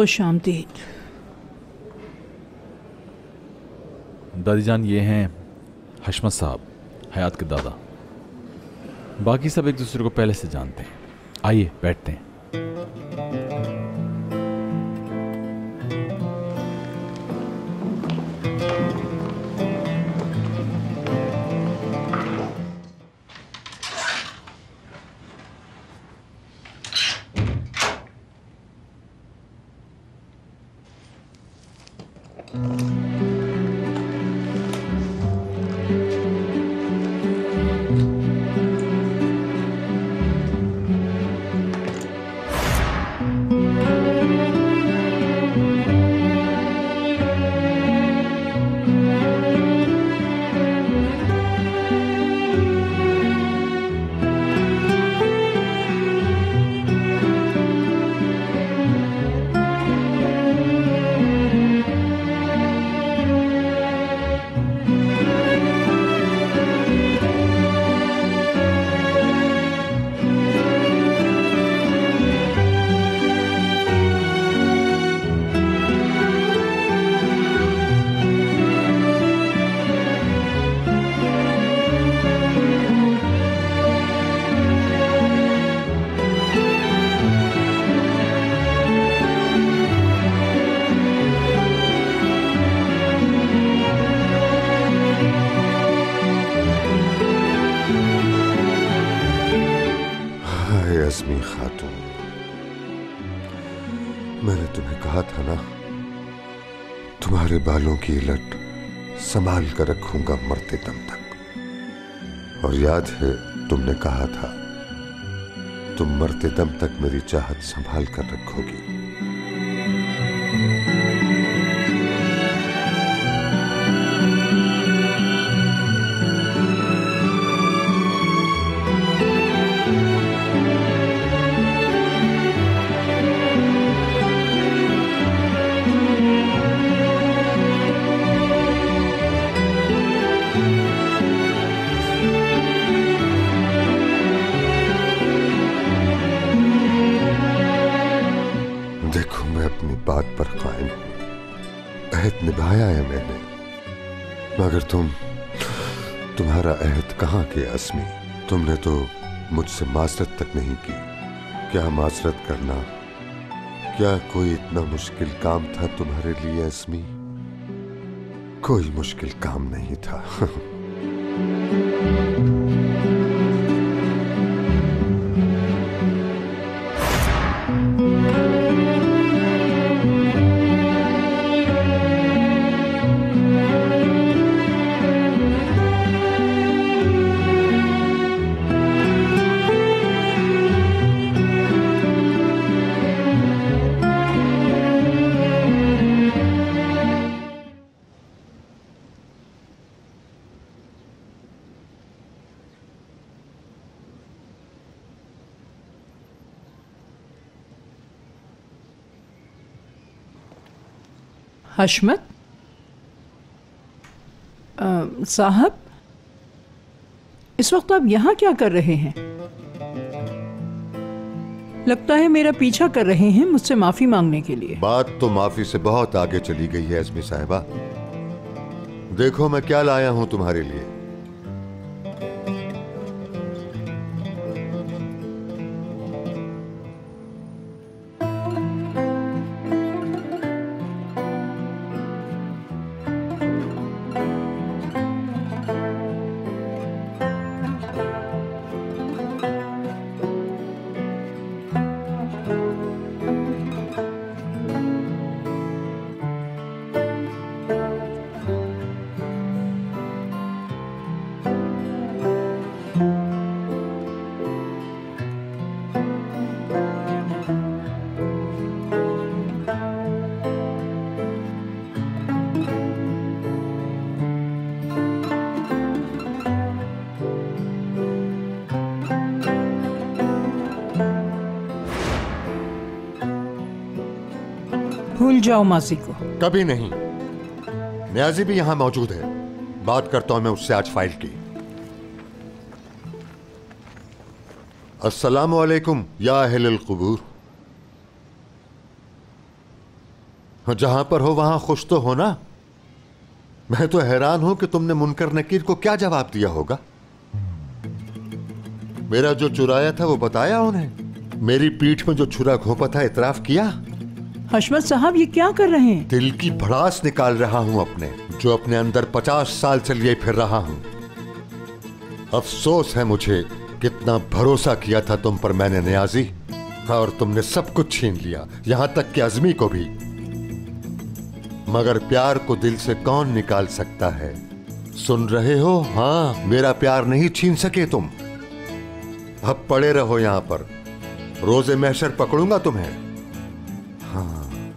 खुश आमदीद। दादी जान, ये हैं हशमत साहब, हयात के दादा। बाकी सब एक दूसरे को पहले से जानते हैं। आइए बैठते हैं। अज़मी खातून, मैंने तुम्हें कहा था ना, तुम्हारे बालों की लट संभाल कर रखूंगा मरते दम तक। और याद है तुमने कहा था तुम मरते दम तक मेरी चाहत संभाल कर रखोगी। देखो, मैं अपनी बात पर कायम हूं। अहद निभाया है मैंने, मगर तुम्हारा अहद कहां गया अज़मी? तुमने तो मुझसे माजरत तक नहीं की। क्या माजरत करना, क्या कोई इतना मुश्किल काम था तुम्हारे लिए अज़मी? कोई मुश्किल काम नहीं था। हशमत साहब, इस वक्त आप यहाँ क्या कर रहे हैं? लगता है मेरा पीछा कर रहे हैं मुझसे माफी मांगने के लिए। बात तो माफी से बहुत आगे चली गई है अज़मी साहिबा। देखो मैं क्या लाया हूं तुम्हारे लिए। भूल जाओ माजी को। कभी नहीं। न्याजी भी यहां मौजूद है, बात करता हूं मैं उससे आज फाइल की। अस्सलामु अलैकुम या अहलल कुबूर। जहां पर हो वहां खुश तो हो ना। मैं तो हैरान हूं कि तुमने मुनकर नकीर को क्या जवाब दिया होगा। मेरा जो चुराया था वो बताया उन्हें। मेरी पीठ में जो छुरा घोंपा था इतराफ किया। हशमत साहब ये क्या कर रहे हैं? दिल की भड़ास निकाल रहा हूं अपने, जो अपने अंदर 50 साल से लिए फिर रहा हूं। अफसोस है मुझे, कितना भरोसा किया था तुम पर मैंने नियाजी, और तुमने सब कुछ छीन लिया, यहां तक कि अज़मी को भी। मगर प्यार को दिल से कौन निकाल सकता है? सुन रहे हो? हाँ, मेरा प्यार नहीं छीन सके तुम। अब पड़े रहो यहां पर, रोजे महशर पकड़ूंगा तुम्हें। हाँ,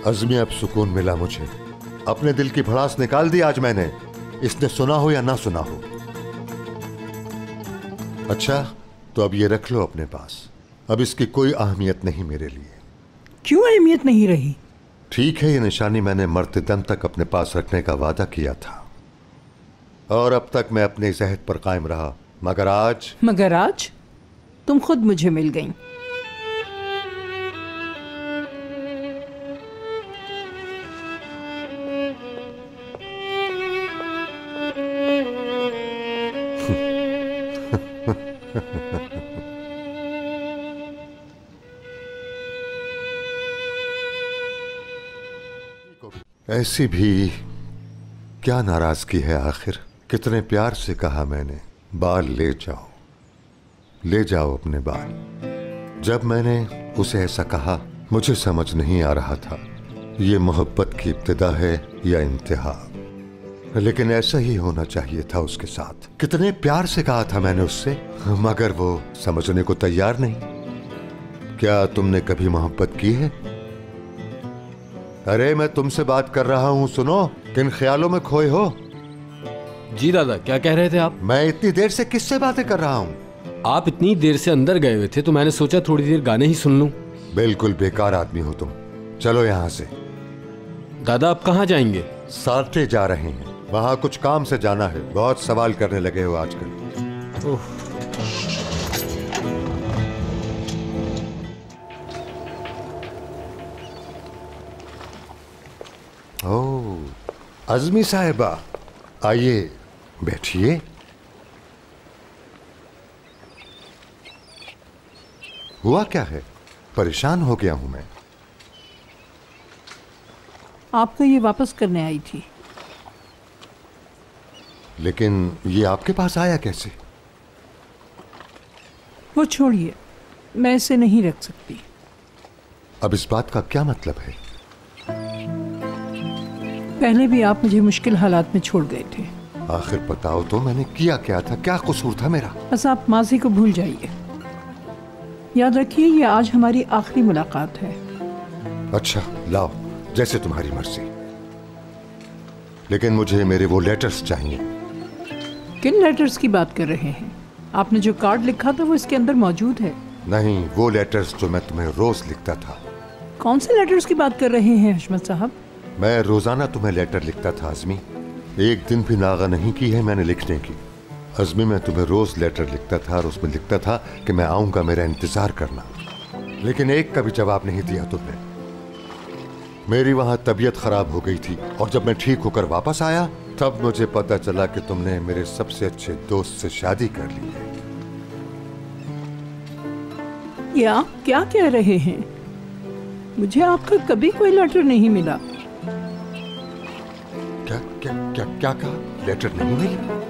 अज़मी अब सुकून मिला मुझे। अपने दिल की भड़ास निकाल दी आज मैंने, इसने सुना हो या ना सुना हो। अच्छा, तो अब ये रख लो अपने पास। अब इसकी कोई अहमियत नहीं मेरे लिए। क्यों अहमियत नहीं रही? ठीक है, ये निशानी मैंने मरते दम तक अपने पास रखने का वादा किया था, और अब तक मैं अपने इस अहद पर कायम रहा। मगर आज तुम खुद मुझे मिल गई। ऐसी भी क्या नाराजगी है आखिर? कितने प्यार से कहा मैंने, बाल ले जाओ अपने बाल। जब मैंने उसे ऐसा कहा, मुझे समझ नहीं आ रहा था ये मोहब्बत की इब्तिदा है या इंतहा, लेकिन ऐसा ही होना चाहिए था उसके साथ। कितने प्यार से कहा था मैंने उससे, मगर वो समझने को तैयार नहीं। क्या तुमने कभी मोहब्बत की है? अरे मैं तुमसे बात कर रहा हूं, सुनो। किन ख्यालों में खोए हो? जी दादा, क्या कह रहे थे आप? मैं इतनी देर से किससे बातें कर रहा हूं? आप इतनी देर से अंदर गए हुए थे तो मैंने सोचा थोड़ी देर गाने ही सुन लूं। बिल्कुल बेकार आदमी हो तुम, चलो यहां से। दादा आप कहाँ जाएंगे? साथे जा रहे हैं, वहां कुछ काम से जाना है। बहुत सवाल करने लगे हो आजकल। ओह, ओह, अज़मी साहिबा, आइए बैठिए। हुआ क्या है? परेशान हो गया हूं मैं। आपको ये वापस करने आई थी। लेकिन ये आपके पास आया कैसे? वो छोड़िए, मैं इसे नहीं रख सकती। अब इस बात का क्या मतलब है? पहले भी आप मुझे मुश्किल हालात में छोड़ गए थे। आखिर बताओ तो, मैंने किया क्या था? क्या कसूर था मेरा? बस आप माजी को भूल जाइए। याद रखिए, ये आज हमारी आखिरी मुलाकात है। अच्छा, लाओ, जैसे तुम्हारी मर्जी। लेकिन मुझे मेरे वो लेटर्स चाहिए। किन लेटर्स की बात कर रहे हैं? आपने जो कार्ड लिखा था वो इसके अंदर मौजूद है। नहीं, वो लेटर्स जो मैं तुम्हें रोज लिखता था। कौन से लेटर्स की बात कर रहे हैं हशमत साहब? मैं रोजाना तुम्हें लेटर लिखता था अज़मी। एक दिन भी नागा नहीं की है मैंने लिखने की। अज़मी, मैं तुम्हें रोज लेटर लिखता था और उसमें लिखता था कि मैं आऊंगा, मेरा इंतजार करना। लेकिन एक का भी जवाब नहीं दिया तुमने। मेरी वहां तबीयत खराब हो गई थी, और जब मैं ठीक होकर वापस आया तब मुझे पता चला कि तुमने मेरे सबसे अच्छे दोस्त से शादी कर ली है। ये आप क्या कह रहे हैं? मुझे आपका कभी कोई लेटर नहीं मिला। क्या क्या क्या क्या कहा? लेटर नहीं मिला?